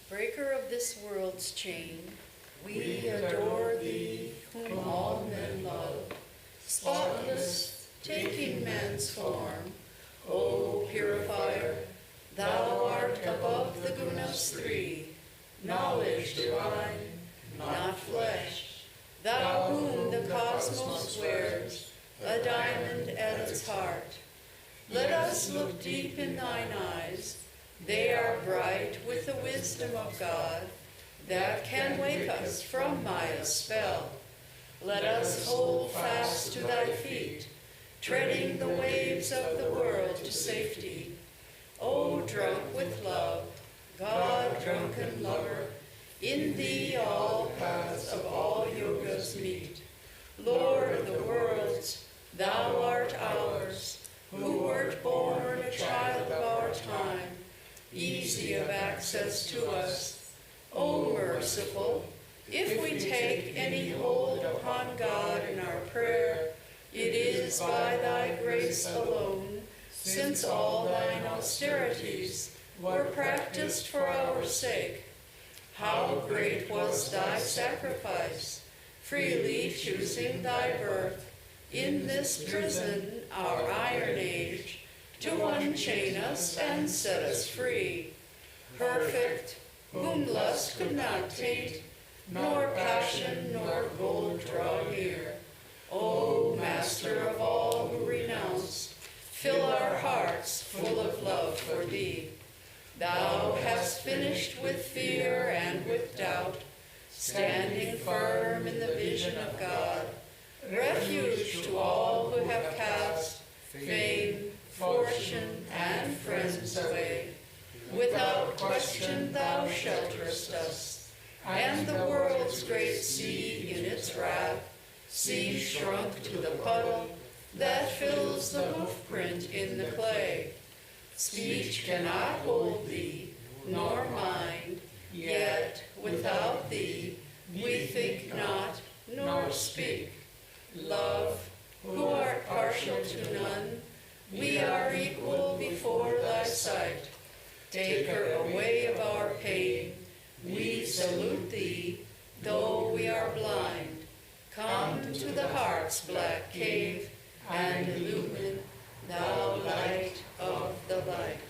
Breaker of this world's chain, we adore thee, whom all men love, spotless, taking man's form. O purifier, thou art above the gunas three, knowledge divine, not flesh, thou whom the cosmos wears, a diamond at its heart. Let us look deep in thine eyes. They are bright with the wisdom of God that can wake us from Maya's spell. Let us hold fast to thy feet, treading the waves of the world to safety. O drunk with love, God drunken lover, in thee all paths of all yogas meet. Lord of the worlds, thou art ours, who wert born a child of our time, easy of access to us. O merciful, if we take any hold upon God in our prayer, it is by thy grace alone, since all thine austerities were practiced for our sake. How great was thy sacrifice, freely choosing thy birth in this prison, our iron age, to unchain us and set us free. Perfect, whom lust could not taint, nor passion nor gold draw near. O Master of all who renounce, fill our hearts full of love for thee. Thou hast finished with fear and with doubt, standing firm in the vision of God, refuge to all who have cast fame, fortune, and friends away. Without question thou shelterest us, and the world's great sea in its wrath seems shrunk to the puddle that fills the hoofprint in the clay. Speech cannot hold thee, nor mind, yet without thee we think not, nor speak. Love, who art partial to none, we are equal before thy sight. Taker away of our pain, we salute thee, though we are blind. Come to the heart's black cave, and illumine, thou light of the light.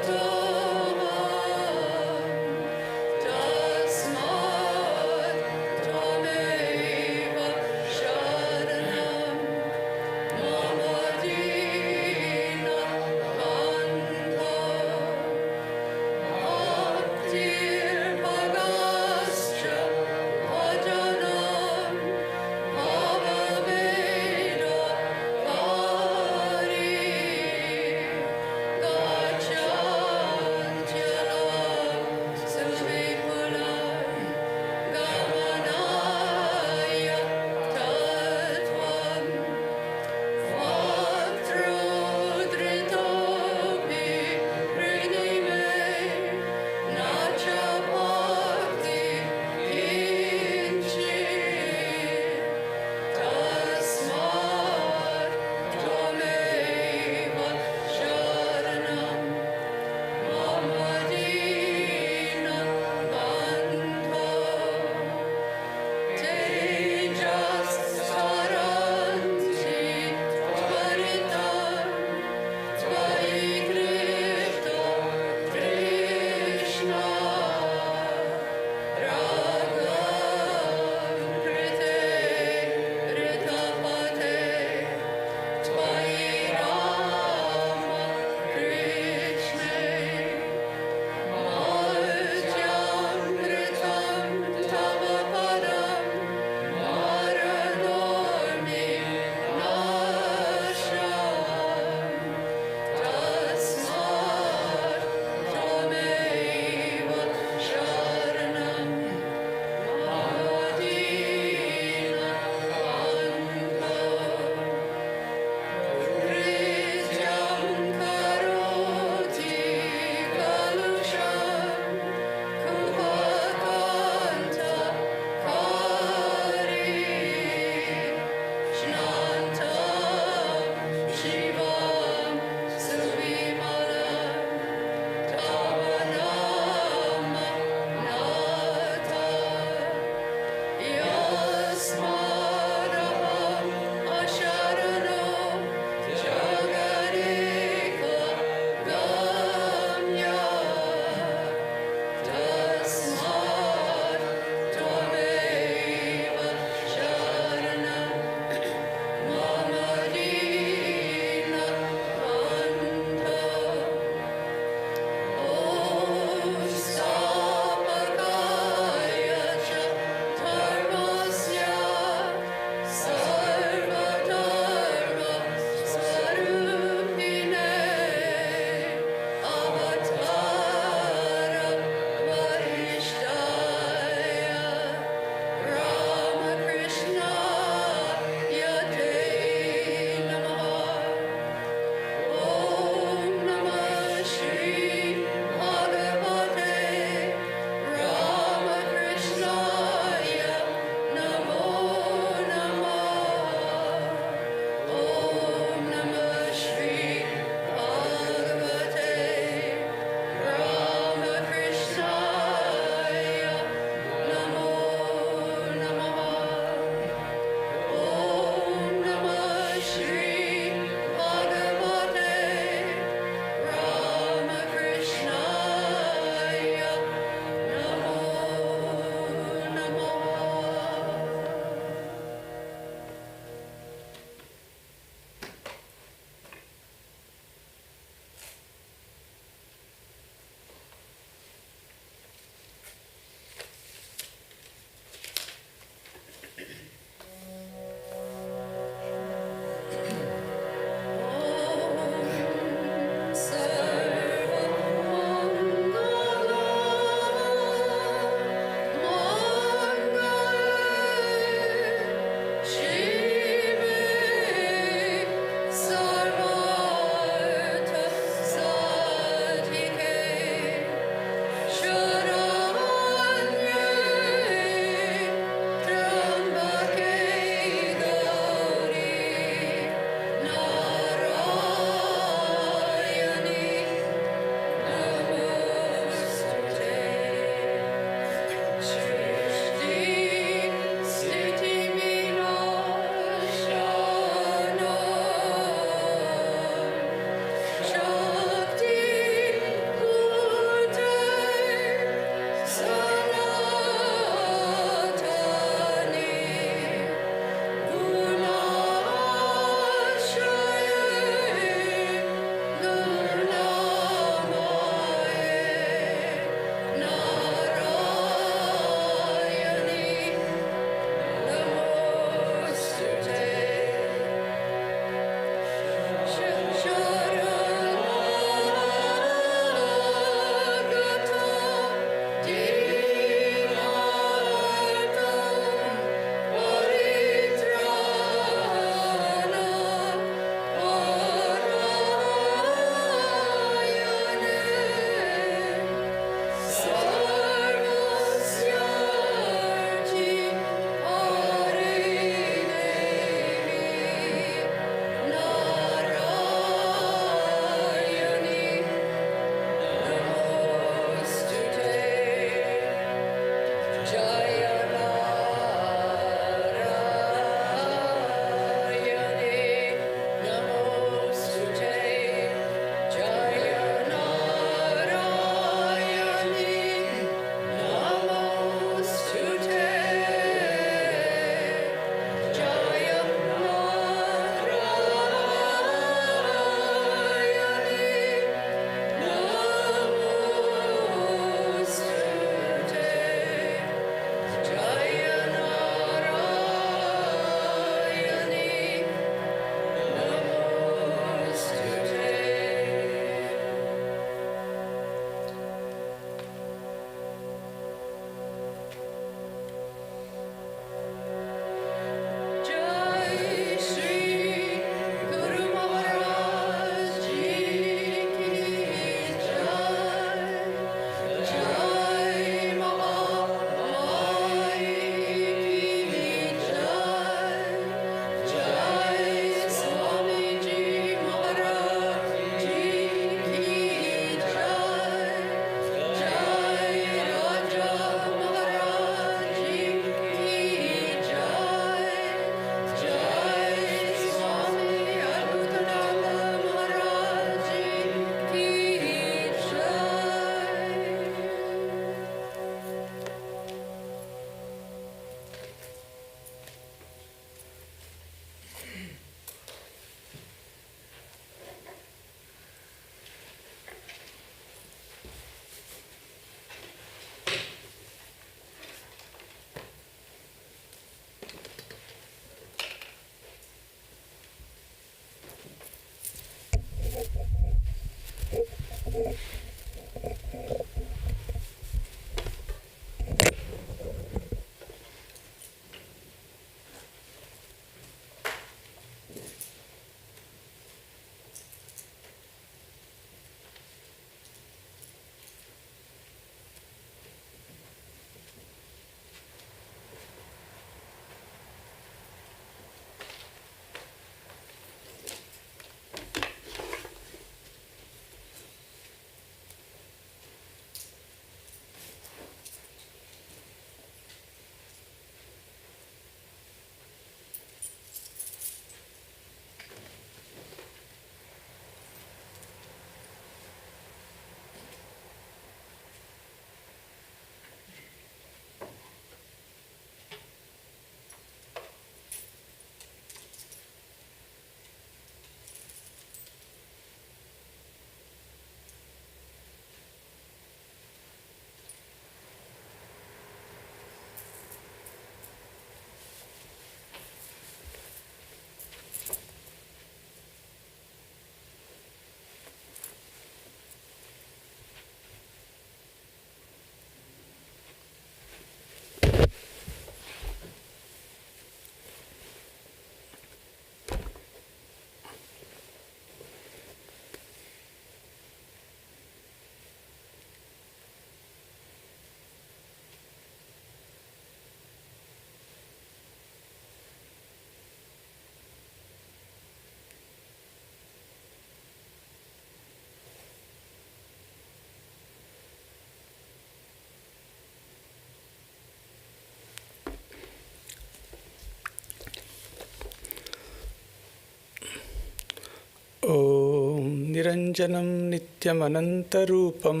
निरञ्जनं नित्यमनन्तरूपं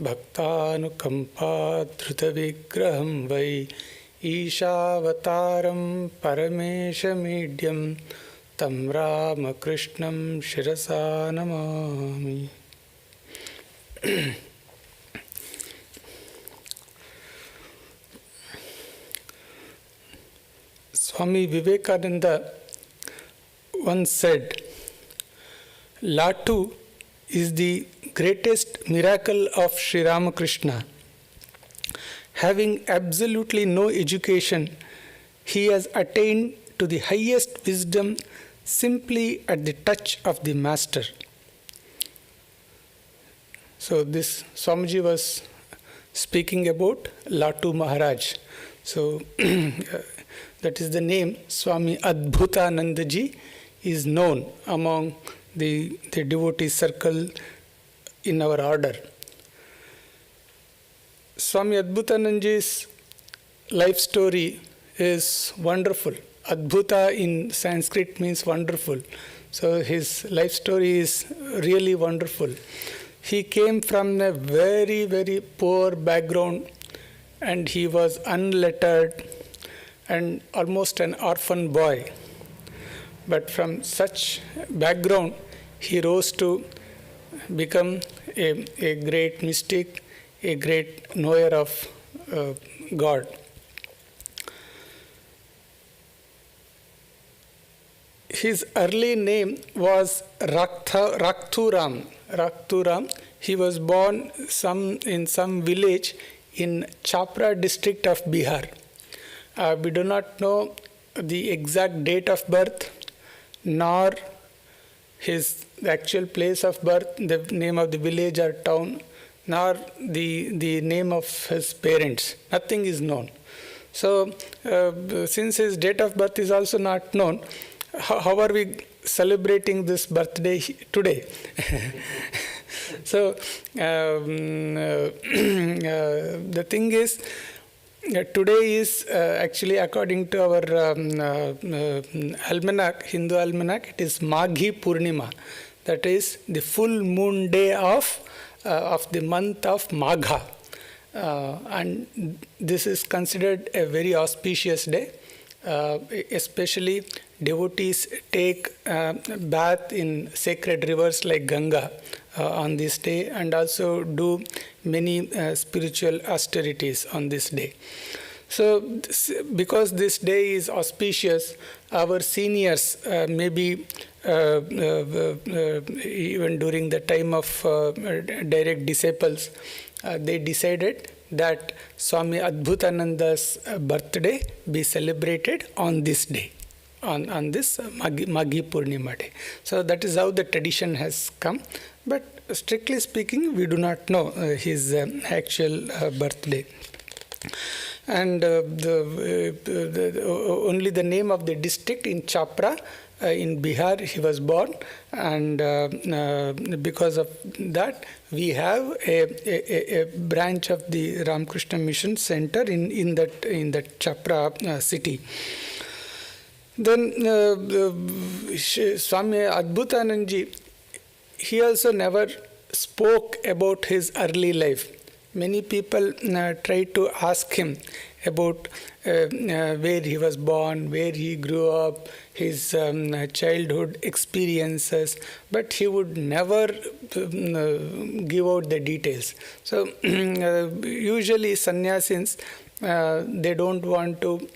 भक्तानुकम्पाधृतविग्रहं वै ईशावतारं परमेशमीड्यं तं रामकृष्णं शिरसा Namami. Swami Vivekananda once said, Latu is the greatest miracle of Sri Ramakrishna. Having absolutely no education, he has attained to the highest wisdom simply at the touch of the Master. So this Swamiji was speaking about Latu Maharaj. So that is the name. Swami Adbhutanandaji is known among the devotee circle in our order. Swami Adbhutanandaji's life story is wonderful. Adbhuta in Sanskrit means wonderful. So his life story is really wonderful. He came from a very, very poor background, and he was unlettered and almost an orphan boy. But from such background, he rose to become a great mystic, a great knower of God. His early name was Rakthuram. He was born in some village in Chapra district of Bihar. We do not know the exact date of birth, nor the actual place of birth, the name of the village or town, nor the name of his parents. Nothing is known. So, since his date of birth is also not known, how are we celebrating this birthday today? So, the thing is, today is actually according to our almanac, Hindu almanac, it is Maghi Purnima. That is the full moon day of the month of Magha. And this is considered a very auspicious day. Especially devotees take bath in sacred rivers like Ganga on this day, and also do many spiritual austerities on this day. So because this day is auspicious, our seniors maybe even during the time of direct disciples, they decided that Swami Adbhutananda's birthday be celebrated on this day, on this Maghi Purnima day. So that is how the tradition has come. But strictly speaking, we do not know his actual birthday. And only the name of the district in Chapra in Bihar he was born, and because of that we have a branch of the Ramakrishna Mission Center in that Chapra city. Then Swami Adbhutanandaji, he also never spoke about his early life. Many people tried to ask him about where he was born, where he grew up, his childhood experiences, but he would never give out the details. So usually sannyasins, they don't want to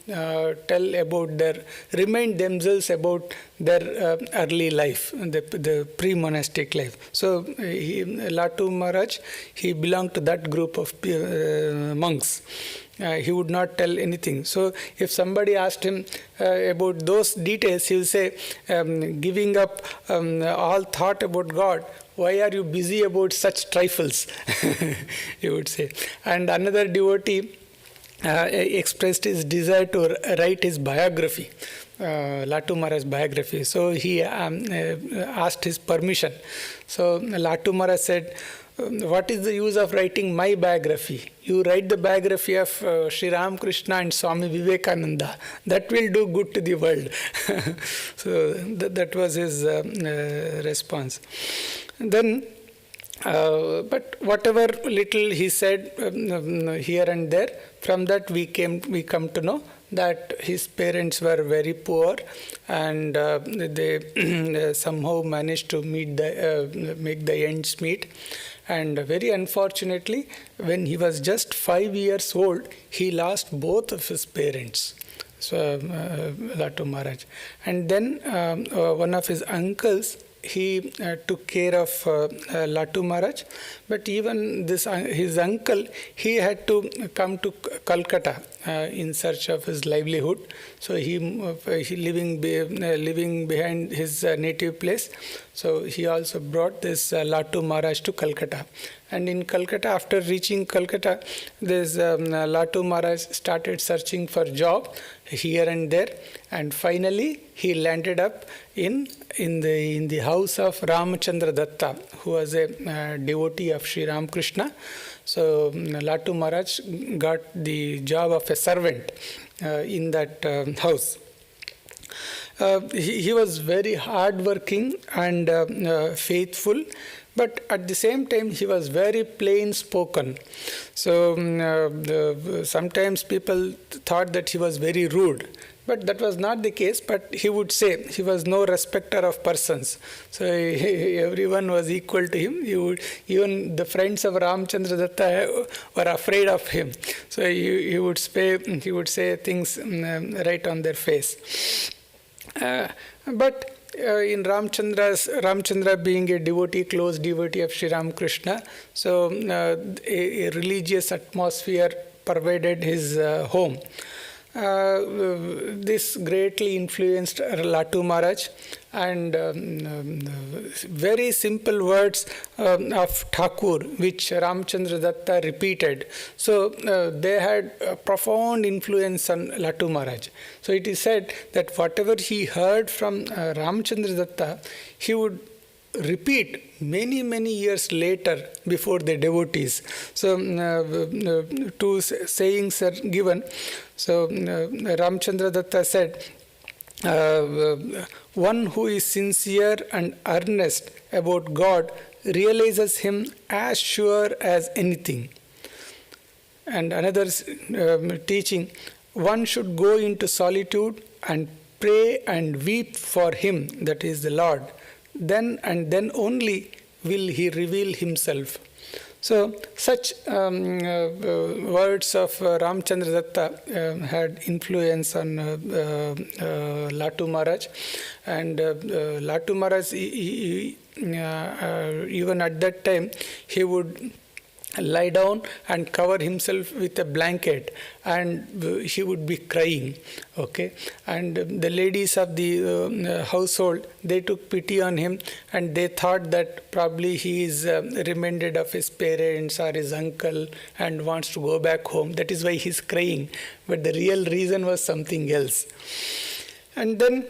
remind themselves about their early life, the pre-monastic life. So Latu Maharaj, he belonged to that group of monks. He would not tell anything. So if somebody asked him about those details, he will say, giving up all thought about God, why are you busy about such trifles? He would say. And another devotee expressed his desire to write his biography, Latu Maharaj's biography. So he asked his permission. So Latu Maharaj said, what is the use of writing my biography? You write the biography of Sri Ramakrishna and Swami Vivekananda. That will do good to the world. So that was his response. Then, but whatever little he said here and there, from that we come to know that his parents were very poor, and they somehow managed to make the ends meet. And very unfortunately, when he was just 5 years old, he lost both of his parents. So Latu Maharaj. And then one of his uncles, he took care of Latu Maharaj, but even his uncle, he had to come to Calcutta in search of his livelihood. So he living behind his native place. So he also brought this Latu Maharaj to Calcutta. And in Calcutta, after reaching Calcutta, this Latu Maharaj started searching for job here and there, and finally he landed up in the house of Ramachandra Datta, who was a devotee of Sri Ramakrishna. So Latu Maharaj got the job of a servant in that house. He was very hardworking and faithful, but at the same time he was very plain spoken. So sometimes people thought that he was very rude, but that was not the case. But he would say he was no respecter of persons. So everyone was equal to him. Even the friends of Ramachandra Datta were afraid of him. So he would say things right on their face. But in Ramchandra being a devotee, close devotee of Sri Ramakrishna, so a religious atmosphere pervaded his home. This greatly influenced Latu Maharaj, and very simple words of Thakur, which Ramchandra Datta repeated. So they had a profound influence on Latu Maharaj. So it is said that whatever he heard from Ramchandra Datta, he would repeat many years later before the devotees. So two sayings are given. So Ramchandra Datta said, one who is sincere and earnest about God realizes him as sure as anything. And another teaching, one should go into solitude and pray and weep for him, that is the Lord. Then and then only will he reveal himself. So such words of Ramchandra Datta had influence on Latu Maharaj. And Latu Maharaj, even at that time, he would lie down and cover himself with a blanket, and he would be crying. Okay, and the ladies of the household, they took pity on him, and they thought that probably he is reminded of his parents or his uncle and wants to go back home. That is why he is crying, but the real reason was something else. And then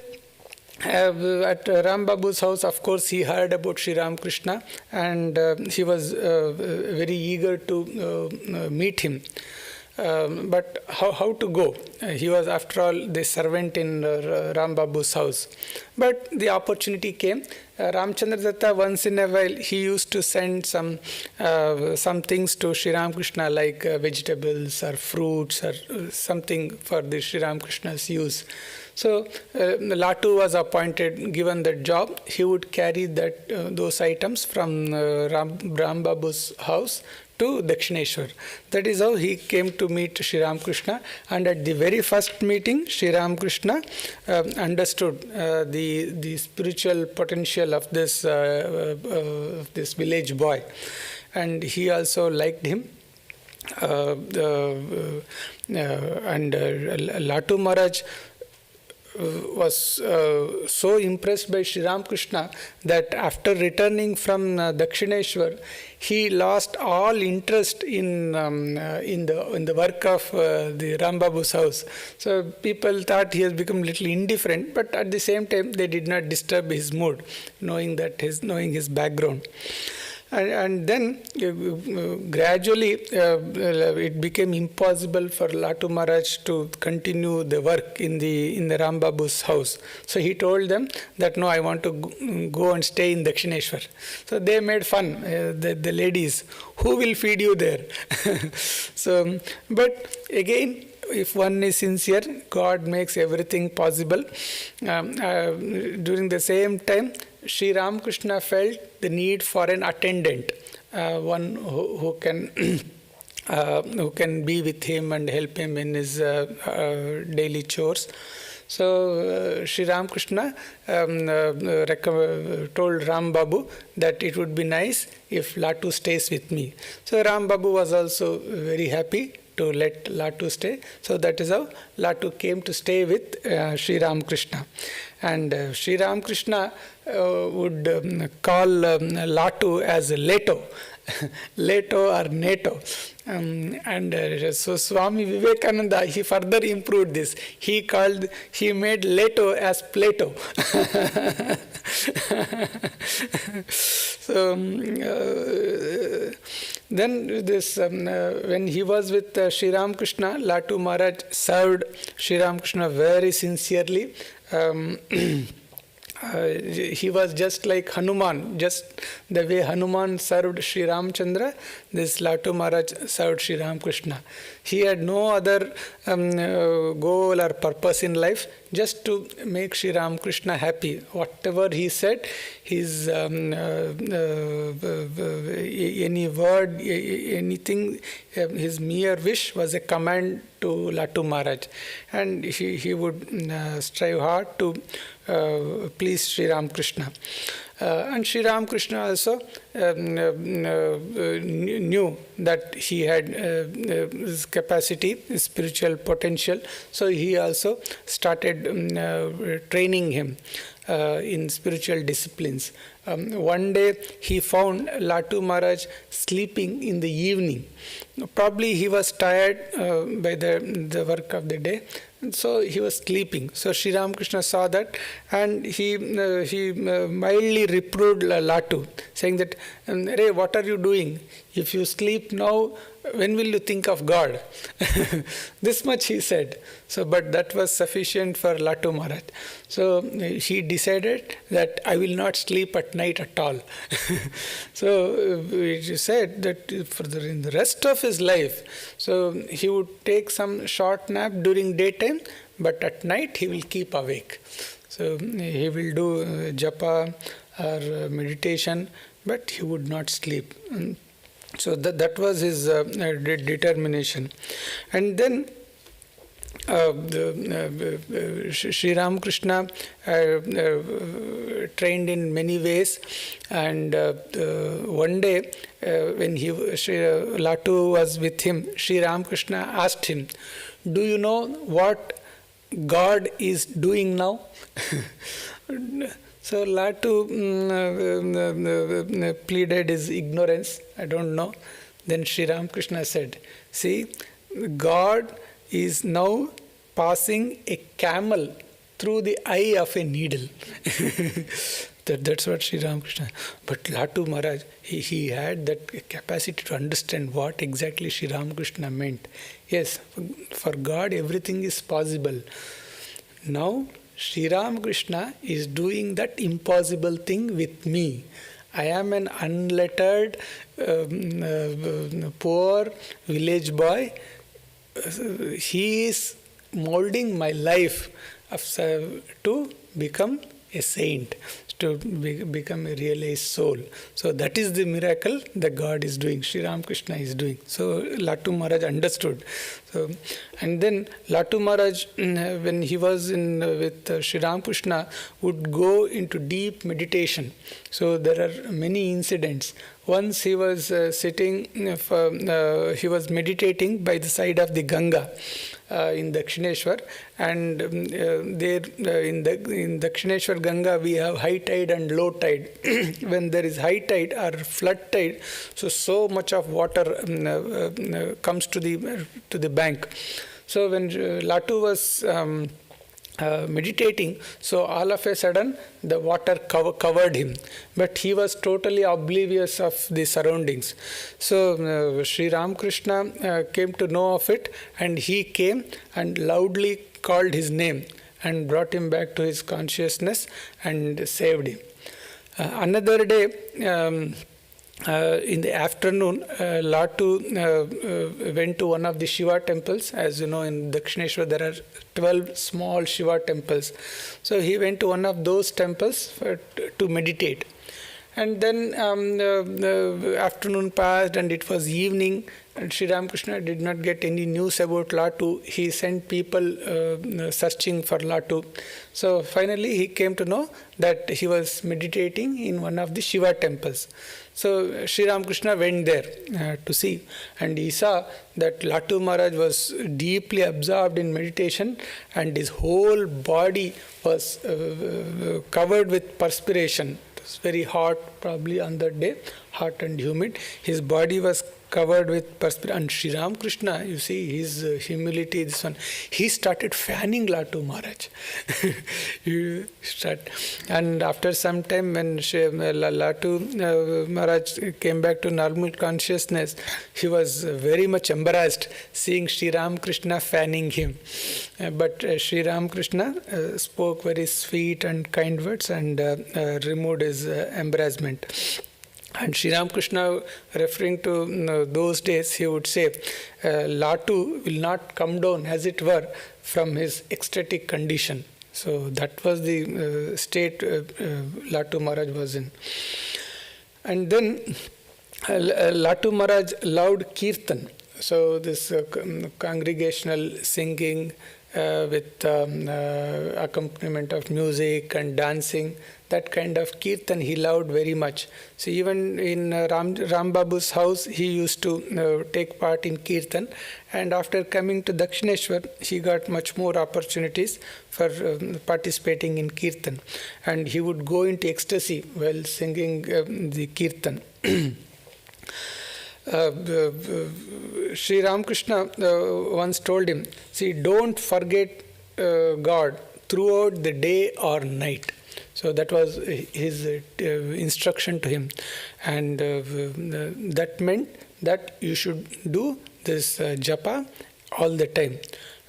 at Ram Babu's house, of course, he heard about Sri Ramakrishna, and he was very eager to meet him. But how to go? He was, after all, the servant in Ram Babu's house. But the opportunity came. Ramchandra Datta, once in a while, he used to send some things to Sri Ramakrishna, like vegetables or fruits or something for the Sri Ramakrishna's use. So Latu was appointed, given that job. He would carry those items from Ram Babu's house to Dakshineshwar. That is how he came to meet Sri Ramakrishna. And at the very first meeting, Sri Ramakrishna understood the spiritual potential of this village boy, and he also liked him. And Latu Maharaj was so impressed by Sri Ramakrishna that after returning from Dakshineshwar, he lost all interest in the work of the Ram Babu's house. So people thought he has become a little indifferent, but at the same time they did not disturb his mood, knowing his background. And then gradually it became impossible for Latu Maharaj to continue the work in the Ram Babu's house. So he told them that no, I want to go and stay in Dakshineshwar. So they made fun, the ladies, who will feed you there? So, but again, if one is sincere, God makes everything possible. During the same time, Sri Ramakrishna felt the need for an attendant, one who can who can be with him and help him in his daily chores. So Sri Ramakrishna told Ram Babu that it would be nice if Latu stays with me. So Ram Babu was also very happy to let Latu stay. So that is how Latu came to stay with Sri Ramakrishna. And Sri Ramakrishna would call Latu as Leto. Leto or Neto. So Swami Vivekananda, he further improved this. He made Leto as Plato. So then this when he was with Sri Ramakrishna, Latu Maharaj served Sri Ramakrishna very sincerely. He was just like Hanuman, just the way Hanuman served Sri Ramchandra, this Latu Maharaj served Sri Ramakrishna. He had no other goal or purpose in life, just to make Sri Ramakrishna happy. Whatever he said, his any word, anything, his mere wish was a command to Latu Maharaj. And he would strive hard to please Sri Ramakrishna. And Sri Ramakrishna also knew that he had his capacity, his spiritual potential. So he also started training him in spiritual disciplines. One day he found Latu Maharaj sleeping in the evening. Probably he was tired by the work of the day. So he was sleeping. So Sri Ramakrishna saw that, and he mildly reproved Latu, saying that, "Hey, what are you doing? If you sleep now, when will you think of God?" This much he said. So, but that was sufficient for Latu Maharaj. So he decided that I will not sleep at night at all. So he said that in the rest of his life, so he would take some short nap during daytime, but at night he will keep awake. So he will do japa or meditation, but he would not sleep. So that was his determination. And then Sri Ramakrishna trained in many ways, and one day when Latu was with him, Sri Ramakrishna asked him, "Do you know what God is doing now?" So Latu pleaded his ignorance. "I don't know." Then Sri Ramakrishna said, "See, God is now passing a camel through the eye of a needle." That's what Sri Ramakrishna. But Latu Maharaj, he had that capacity to understand what exactly Sri Ramakrishna meant. Yes, for God everything is possible. Now Sri Ramakrishna is doing that impossible thing with me. I am an unlettered, poor village boy. He is molding my life to become a saint, to become a realized soul. So that is the miracle that God is doing, Sri Ramakrishna is doing. So Latu Maharaj understood. So, and then Latu Maharaj, when he was with Sri Ramakrishna, would go into deep meditation. So there are many incidents. Once he was he was meditating by the side of the Ganga in Dakshineshwar, and there in Dakshineshwar Ganga we have high tide and low tide. When there is high tide or flood tide, so much of water comes to the bank. So when Latu was meditating, so all of a sudden the water covered him, but he was totally oblivious of the surroundings. So Sri Ramakrishna came to know of it, and he came and loudly called his name and brought him back to his consciousness and saved him. Another day, in the afternoon, Latu went to one of the Shiva temples. As you know, in Dakshineshwar there are 12 small Shiva temples. So he went to one of those temples to meditate. And then the afternoon passed and it was evening, and Sri Ramakrishna did not get any news about Latu. He sent people searching for Latu. So finally he came to know that he was meditating in one of the Shiva temples. So Sri Ramakrishna went there to see, and he saw that Latu Maharaj was deeply absorbed in meditation, and his whole body was covered with perspiration. It was very hot, probably on that day, hot and humid. His body was covered with perspiration. And Sri Ramakrishna, you see his humility, this one, he started fanning Latu Maharaj. And after some time, when Latu Maharaj came back to normal consciousness, he was very much embarrassed seeing Sri Ramakrishna fanning him. But Sri Ramakrishna spoke very sweet and kind words and removed his embarrassment. And Sri Ramakrishna, referring to those days, he would say, Latu will not come down, as it were, from his ecstatic condition. So that was the state Latu Maharaj was in. And then Latu Maharaj loved kirtan. So this congregational singing with accompaniment of music and dancing, that kind of kirtan he loved very much. So even in Ram Babu's house, he used to take part in kirtan. And after coming to Dakshineshwar, he got much more opportunities for participating in kirtan. And he would go into ecstasy while singing the kirtan. Sri Ramakrishna once told him, see, don't forget God throughout the day or night. So that was his instruction to him. And that meant that you should do this japa all the time.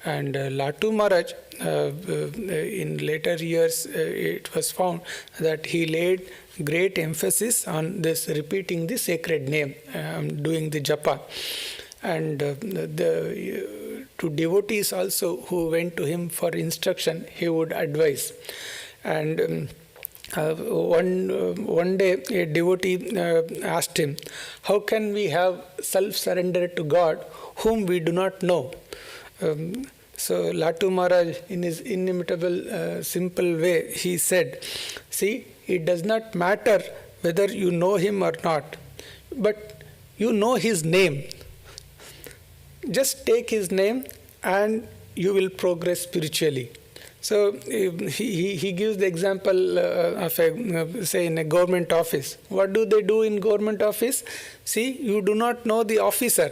And Latu Maharaj, in later years, it was found that he laid great emphasis on this repeating the sacred name, doing the japa. And to devotees also who went to him for instruction, he would advise. And one day a devotee asked him, how can we have self-surrender to God whom we do not know? So Latu Maharaj, in his inimitable, simple way, he said, see, it does not matter whether you know him or not, but you know his name. Just take his name and you will progress spiritually. So he gives the example of say in a government office. What do they do in government office? See, you do not know the officer,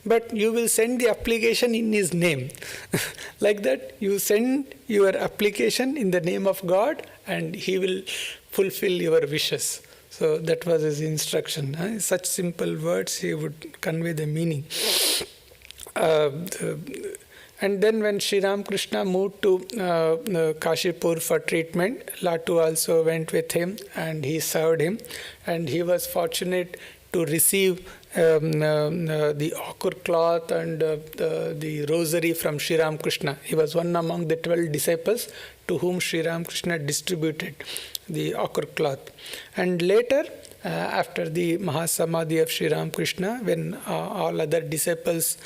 but you will send the application in his name. Like that, you send your application in the name of God and he will fulfill your wishes. So that was his instruction. Such simple words, he would convey the meaning. And then when Sri Ramakrishna moved to Kashipur for treatment, Latu also went with him and he served him. And he was fortunate to receive the ochre cloth and the rosary from Sri Ramakrishna. He was one among the 12 disciples to whom Sri Ramakrishna distributed the ochre cloth. And later, after the Mahasamadhi of Sri Ramakrishna, when all other disciples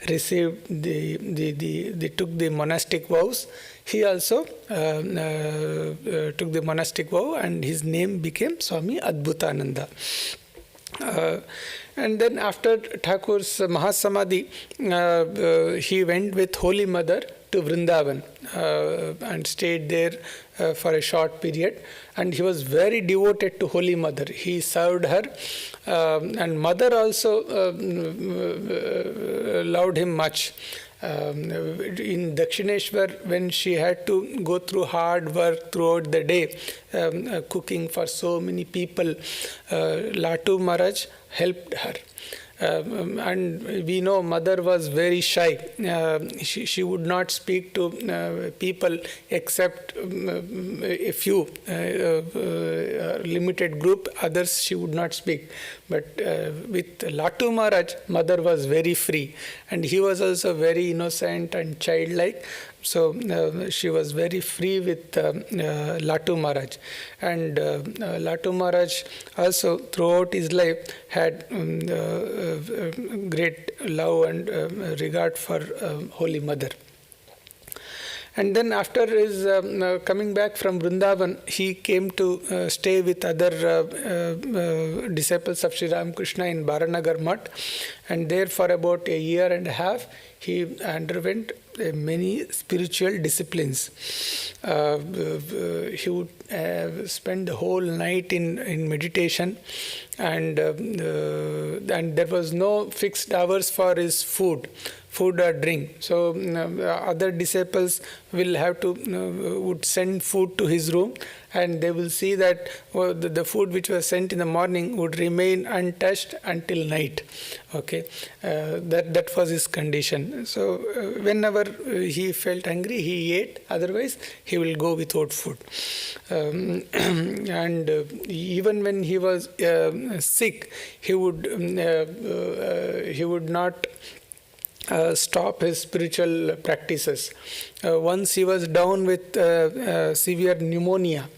received they took the monastic vows, he also took the monastic vow and his name became Swami Adbhutananda. And then after Thakur's Mahasamadhi, he went with Holy Mother to Vrindavan and stayed there for a short period. And he was very devoted to Holy Mother. He served her, and Mother also loved him much. In Dakshineshwar, when she had to go through hard work throughout the day, cooking for so many people, Latu Maharaj helped her. And we know mother was very shy. She would not speak to people except a few, limited group. Others she would not speak. But with Latu Maharaj, mother was very free. And he was also very innocent and childlike. So she was very free with Latu Maharaj. And Latu Maharaj also throughout his life had great love and regard for Holy Mother. And then after his coming back from Vrindavan, he came to stay with other disciples of Sri Ramakrishna in Baranagar Mutt. And there for about a year and a half, he underwent many spiritual disciplines. He would spend the whole night in meditation, and there was no fixed hours for his food or drink. So other disciples will have to would send food to his room, and they will see that the food which was sent in the morning would remain untouched until night. Okay, that was his condition. So whenever he felt hungry, he ate. Otherwise, he will go without food. And even when he was sick, he would not stop his spiritual practices. Once he was down with severe pneumonia.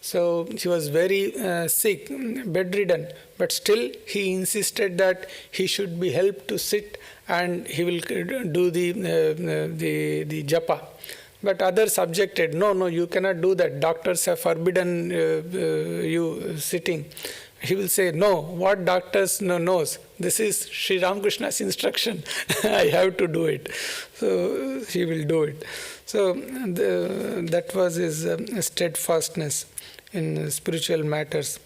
So he was very sick, bedridden, but still he insisted that he should be helped to sit and he will do the japa. But others objected, no, you cannot do that. Doctors have forbidden you sitting. He will say, no, what doctors knows? This is Sri Ramakrishna's instruction. I have to do it. So he will do it. So that was his steadfastness in spiritual matters.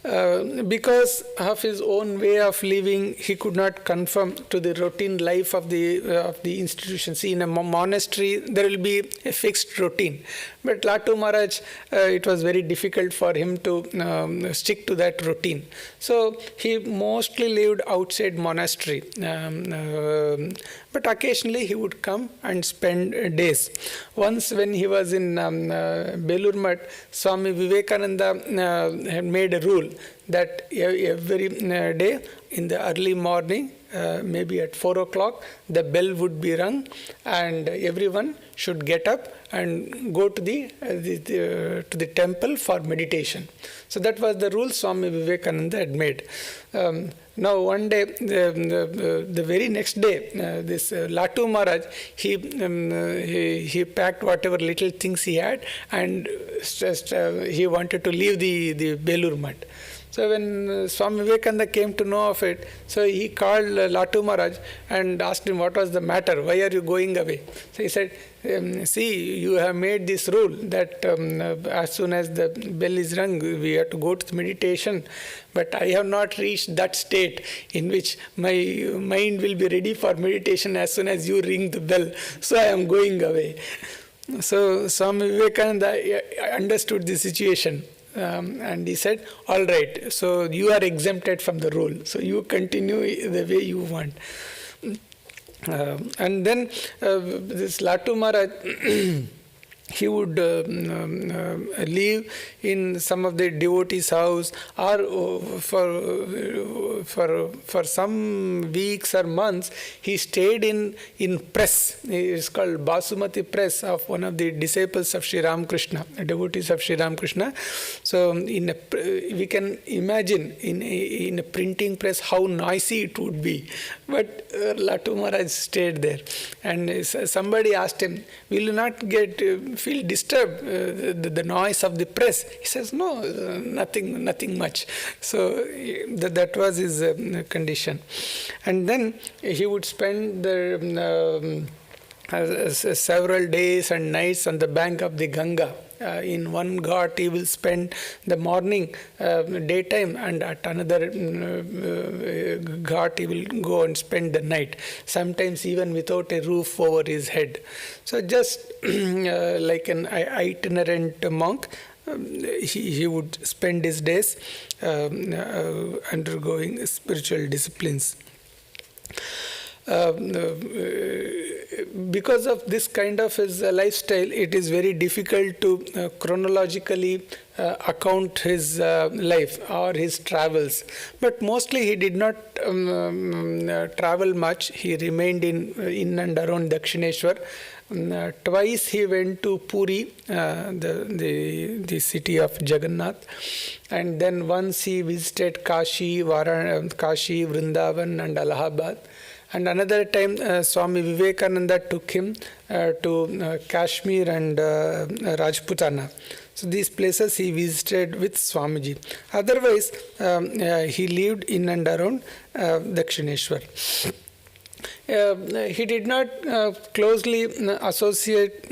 Because of his own way of living, he could not conform to the routine life of the institution. See, in a monastery, there will be a fixed routine. But Latu Maharaj, it was very difficult for him to stick to that routine. So he mostly lived outside monastery. But occasionally he would come and spend days. Once when he was in Belur Mutt, Swami Vivekananda had made a rule that every day in the early morning, maybe at 4 o'clock, the bell would be rung and everyone should get up and go to the temple for meditation. So that was the rule Swami Vivekananda had made. Now one day, the very next day, this Latu Maharaj, he packed whatever little things he had and he wanted to leave the Belur Mutt. So when Swami Vivekananda came to know of it, so he called Latu Maharaj and asked him what was the matter, why are you going away? So he said, see, you have made this rule that as soon as the bell is rung, we have to go to the meditation. But I have not reached that state in which my mind will be ready for meditation as soon as you ring the bell. So I am going away. So Swami Vivekananda understood the situation. And he said, all right, so you are exempted from the rule. So you continue the way you want. And then this Latu Maharaj, he would live in some of the devotees' house, or for some weeks or months he stayed in press. It's called Basumati press of one of the disciples of Sri Ramakrishna, devotees of Sri Ramakrishna. So we can imagine in a printing press how noisy it would be. But Latu Maharaj stayed there, and somebody asked him, will you not feel disturbed the noise of the press? He says, no, nothing much. So that was his condition. And then he would spend several days and nights on the bank of the Ganga. In one ghat he will spend the morning, daytime, and at another ghat he will go and spend the night, sometimes even without a roof over his head. So just like an itinerant monk, he would spend his days undergoing spiritual disciplines. Because of this kind of his lifestyle, it is very difficult to chronologically account his life or his travels. But mostly he did not travel much. He remained in and around Dakshineshwar. Twice he went to Puri, the city of Jagannath, and then once he visited Kashi, Vrindavan, and Allahabad. And another time, Swami Vivekananda took him to Kashmir and Rajputana. So these places he visited with Swamiji. Otherwise, he lived in and around Dakshineshwar. He did not closely associate,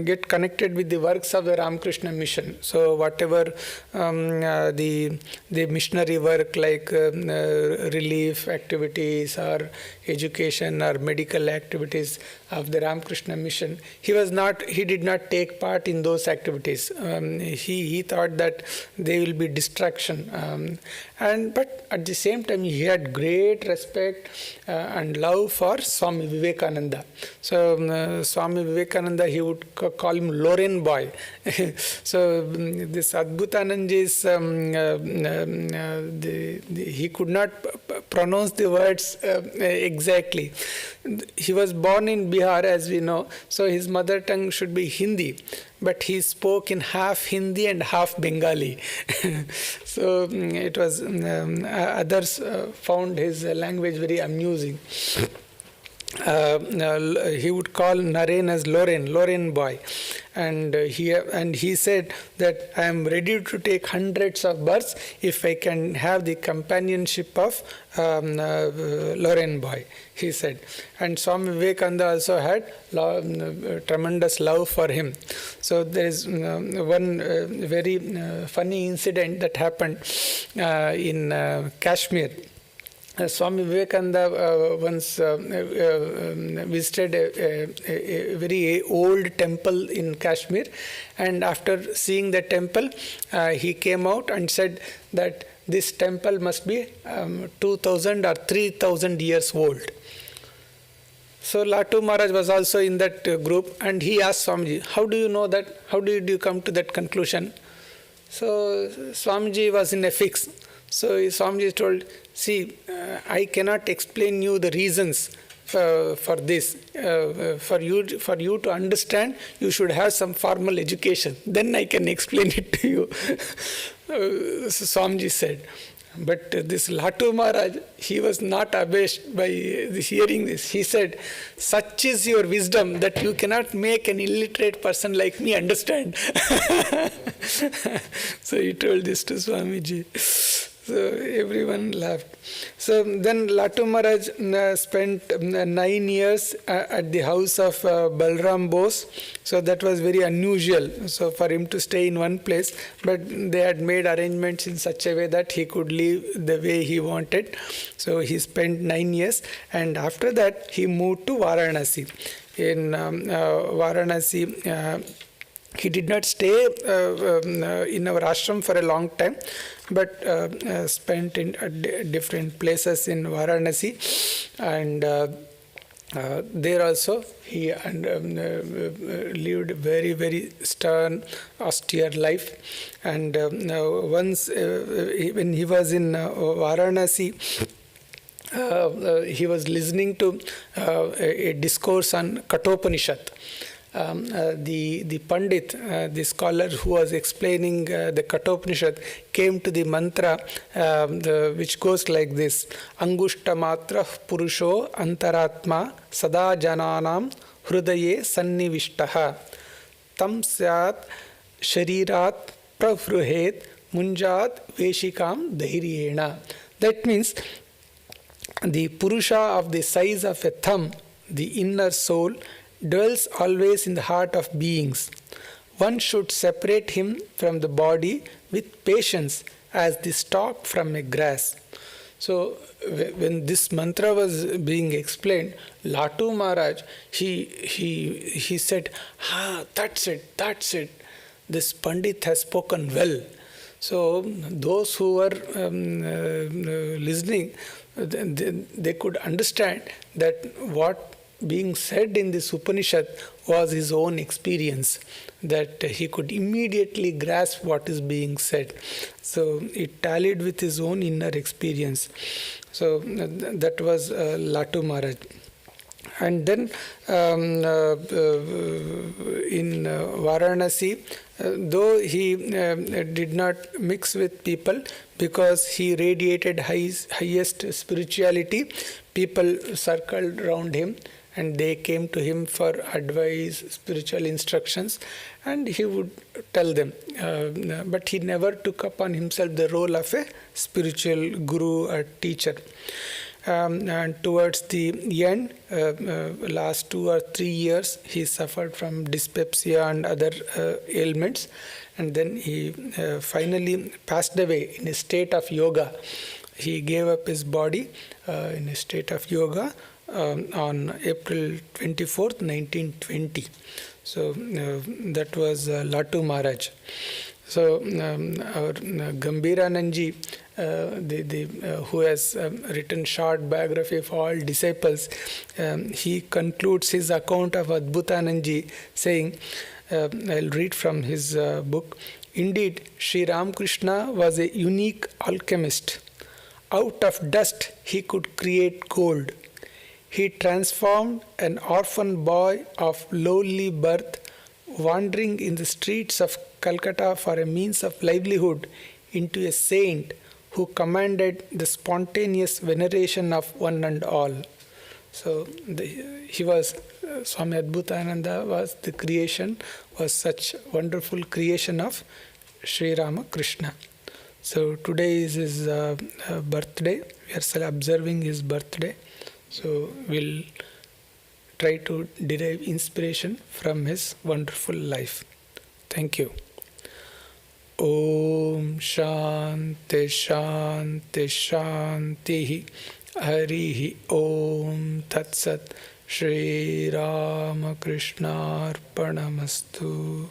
get connected with the works of the Ramakrishna Mission. So whatever the missionary work like relief activities or education or medical activities of the Ramakrishna Mission, he did not take part in those activities. He thought that they will be distraction. But at the same time, he had great respect and love for Swami Vivekananda. So Swami Vivekananda, he would call him Loren boy. So this Adbhutananji's, he could not pronounce the words exactly. He was born in Bihar, as we know, so his mother tongue should be Hindi, but he spoke in half Hindi and half Bengali. So it was, others found his language very amusing. He would call Naren as Loren boy, and he said that I am ready to take hundreds of births if I can have the companionship of Loren boy, he said. And Swami Vivekananda also had tremendous love for him. So there is one very funny incident that happened in Kashmir. Swami Vivekananda once visited a very old temple in Kashmir, and after seeing the temple, he came out and said that this temple must be 2,000 or 3,000 years old. So Latu Maharaj was also in that group, and he asked Swamiji, how do you know that? How did you come to that conclusion? So Swamiji was in a fix. So Swamiji told, see, I cannot explain you the reasons for this. For you to understand, you should have some formal education. Then I can explain it to you. Swamiji said. But this Latu Maharaj, he was not abashed by hearing this. He said, such is your wisdom that you cannot make an illiterate person like me understand. So he told this to Swamiji. So everyone laughed. So then Latu Maharaj spent 9 years at the house of Balram Bose. So that was very unusual. So for him to stay in one place, but they had made arrangements in such a way that he could live the way he wanted. So he spent 9 years, and after that he moved to Varanasi. In Varanasi, he did not stay in our ashram for a long time, but spent in different places in Varanasi, and there also he lived very, very stern, austere life. And once when he was in Varanasi, he was listening to a discourse on Kathopanishad. The Pandit, the scholar who was explaining the Kathopanishad, came to the mantra which goes like this: Angushta matra purusho antaratma sada jananam hrudaye sannivishtaha tam syat sharirat pravruhet munjat veshikam dhairyena. That means the Purusha of the size of a thumb, the inner soul, dwells always in the heart of beings. one should separate him from the body with patience as the stalk from a grass. So when this mantra was being explained, Latu Maharaj, he said, that's it. This Pandit has spoken well. So those who were listening, they could understand that what being said in this Upanishad was his own experience, that he could immediately grasp what is being said. So it tallied with his own inner experience. So that was Latu Maharaj. And then in Varanasi, though he did not mix with people because he radiated highest spirituality, people circled around him and they came to him for advice, spiritual instructions, and he would tell them. But he never took upon himself the role of a spiritual guru or teacher. And towards the end, last 2 or 3 years, he suffered from dyspepsia and other ailments, and then he finally passed away in a state of yoga. He gave up his body in a state of yoga on April 24th, 1920. So that was Latu Maharaj. So our Gambirananji, who has written short biography of all disciples, he concludes his account of Adbhutananji saying, I'll read from his book, "Indeed, Sri Ramakrishna was a unique alchemist. Out of dust he could create gold. He transformed an orphan boy of lowly birth, wandering in the streets of Calcutta for a means of livelihood, into a saint who commanded the spontaneous veneration of one and all." So Swami Adbhutananda was such wonderful creation of Sri Ramakrishna. So today is his birthday. We are observing his birthday. So we'll try to derive inspiration from his wonderful life. Thank you. Om Shanti Shanti Shanti Harihi Om Tat Sat Shri Ramakrishna Arpanamastu.